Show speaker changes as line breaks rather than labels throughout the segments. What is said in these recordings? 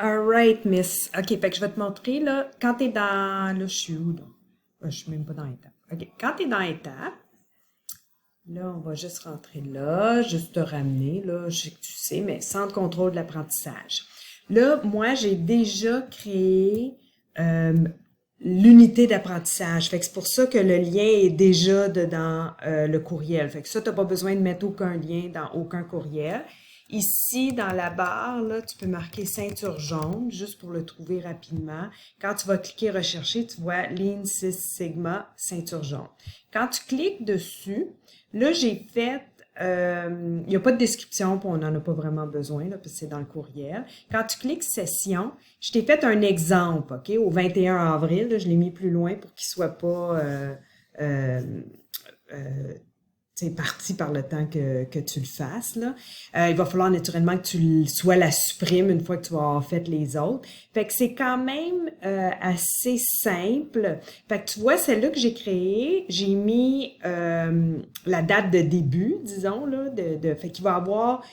Alright, Miss. OK, fait que je vais te montrer, là, quand t'es dans... Là, je suis où, là? Je suis même pas dans étape. OK, quand t'es dans étape, là, on va juste rentrer là, juste te ramener, là, je sais que tu sais, mais centre contrôle de l'apprentissage. Là, moi, j'ai déjà créé euh, l'unité d'apprentissage. Fait que c'est pour ça que le lien est déjà dedans le courriel. Fait que ça, t'as pas besoin de mettre aucun lien dans aucun courriel. Ici, dans la barre, là, tu peux marquer ceinture jaune, juste pour le trouver rapidement. Quand tu vas cliquer rechercher, tu vois Lean Six Sigma, ceinture jaune. Quand tu cliques dessus, là, j'ai fait, il n'y a pas de description, puis on n'en a pas vraiment besoin, là, parce que c'est dans le courriel. Quand tu cliques session, je t'ai fait un exemple, OK, au 21 avril, là, je l'ai mis plus loin pour qu'il soit pas euh, euh, c'est parti par le temps que tu le fasses, là. Il va falloir naturellement que tu sois la supprimes une fois que tu vas avoir fait les autres. Fait que c'est quand même assez simple. Fait que tu vois, celle-là que j'ai créée, j'ai mis la date de début, disons, là, fait qu'il va y avoir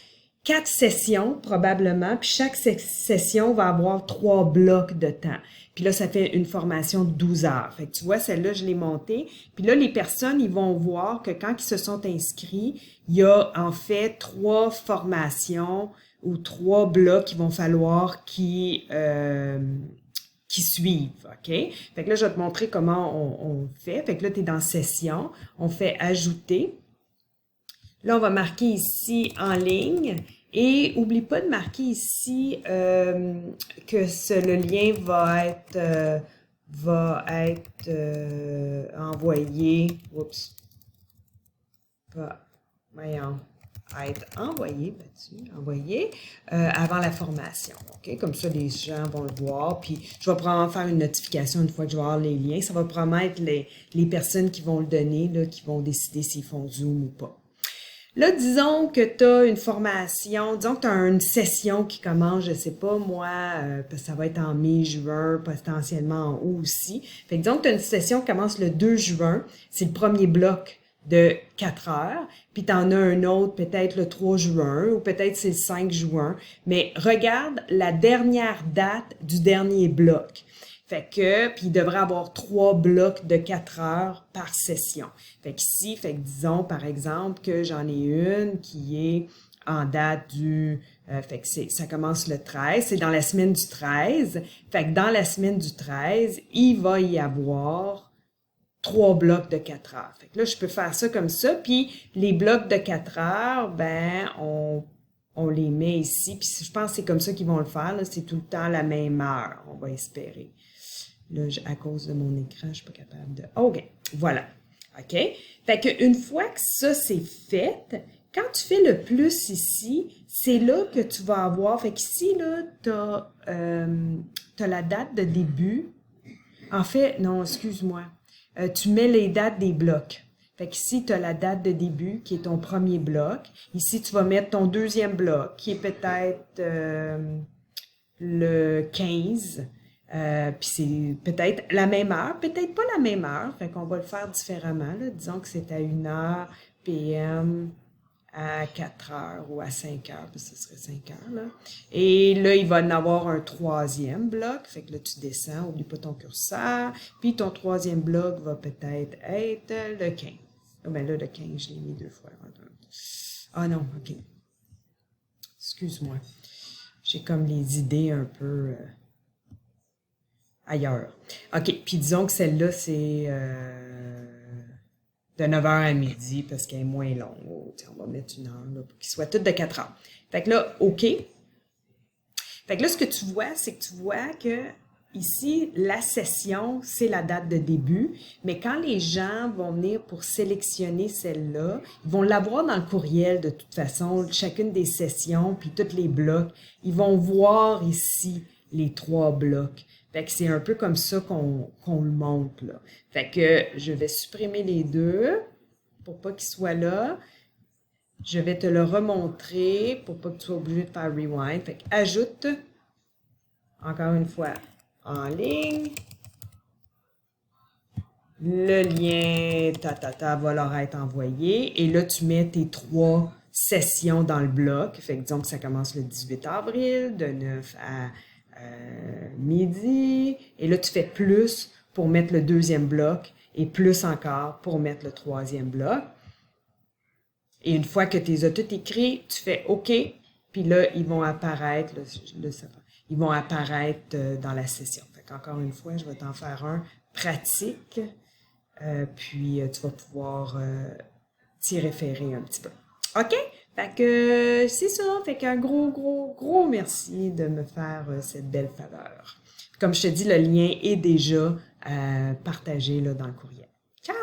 4 sessions probablement, puis chaque session va avoir 3 blocs de temps. Puis là, ça fait une formation de 12 heures. Fait que tu vois, celle-là, je l'ai montée. Puis là, les personnes, ils vont voir que quand ils se sont inscrits, il y a en fait 3 formations ou 3 blocs qu'il vont falloir qui suivent, OK? Fait que là, je vais te montrer comment on fait. Fait que là, tu es dans Session. On fait Ajouter. Là, on va marquer ici en ligne et oublie pas de marquer ici que le lien va être envoyé. Oups. Voyons. Être envoyé avant la formation. OK? Comme ça, les gens vont le voir. Puis, je vais probablement faire une notification une fois que je vais avoir les liens. Ça va probablement être les personnes qui vont le donner, là, qui vont décider s'ils font Zoom ou pas. Là, disons que tu as une formation, disons que tu as une session qui commence, je sais pas, moi, parce que ça va être en mai, juin, potentiellement en août aussi. Fait que disons que tu as une session qui commence le 2 juin, c'est le premier bloc de 4 heures, puis tu en as un autre peut-être le 3 juin ou peut-être c'est le 5 juin, mais regarde la dernière date du dernier bloc. Fait que, puis il devrait avoir 3 blocs de 4 heures par session. Fait qu'ici, fait que disons par exemple que j'en ai une qui est en date fait que ça commence le 13, c'est dans la semaine du 13. Fait que dans la semaine du 13, il va y avoir 3 blocs de 4 heures. Fait que là, je peux faire ça comme ça, puis les blocs de 4 heures, ben, on les met ici, puis je pense que c'est comme ça qu'ils vont le faire, là, c'est tout le temps la même heure, on va espérer. Là, à cause de mon écran, je suis pas capable de... OK, voilà. OK? Fait qu'une fois que ça, c'est fait, quand tu fais le plus ici, c'est là que tu vas avoir... Fait qu'ici, là, t'as la date de début. En fait, non, excuse-moi. Tu mets les dates des blocs. Fait qu'ici, tu as la date de début, qui est ton premier bloc. Ici, tu vas mettre ton deuxième bloc, qui est peut-être le 15. Puis c'est peut-être la même heure, peut-être pas la même heure. Fait qu'on va le faire différemment, là. Disons que c'est à 1 heure PM, à 4 heures ou à 5 heures, parce que ce serait 5 heures, là. Et là, il va en avoir un troisième bloc. Fait que là, tu descends, oublie pas ton curseur. Puis ton troisième bloc va peut-être être le 15. Ah ben là, le 15, je l'ai mis 2 fois. Ah non, OK. Excuse-moi. J'ai comme les idées un peu ailleurs. OK, puis disons que celle-là, c'est de 9 heures à midi parce qu'elle est moins longue. Oh, on va mettre 1 heure là, pour qu'il soit toutes de 4 heures. Fait que là, OK. Fait que là, ce que tu vois, c'est que tu vois que ici, la session, c'est la date de début, mais quand les gens vont venir pour sélectionner celle-là, ils vont l'avoir dans le courriel de toute façon, chacune des sessions, puis tous les blocs. Ils vont voir ici les 3 blocs. Fait que c'est un peu comme ça qu'on le montre, là. Fait que je vais supprimer les deux pour pas qu'ils soient là. Je vais te le remontrer pour pas que tu sois obligé de faire rewind. Fait que ajoute, encore une fois, en ligne. Le lien, va leur être envoyé. Et là, tu mets tes 3 sessions dans le bloc. Fait que disons que ça commence le 18 avril, de 9 à midi, et là, tu fais plus pour mettre le deuxième bloc et plus encore pour mettre le troisième bloc. Et une fois que tu les as tous écrits, tu fais OK, puis là, ils vont apparaître, ils vont apparaître dans la session. Fait qu'encore une fois, je vais t'en faire un pratique, puis tu vas pouvoir t'y référer un petit peu. OK? Fait que c'est ça. Fait qu'un gros merci de me faire cette belle faveur. Comme je te dis, le lien est déjà partagé là, dans le courriel. Ciao!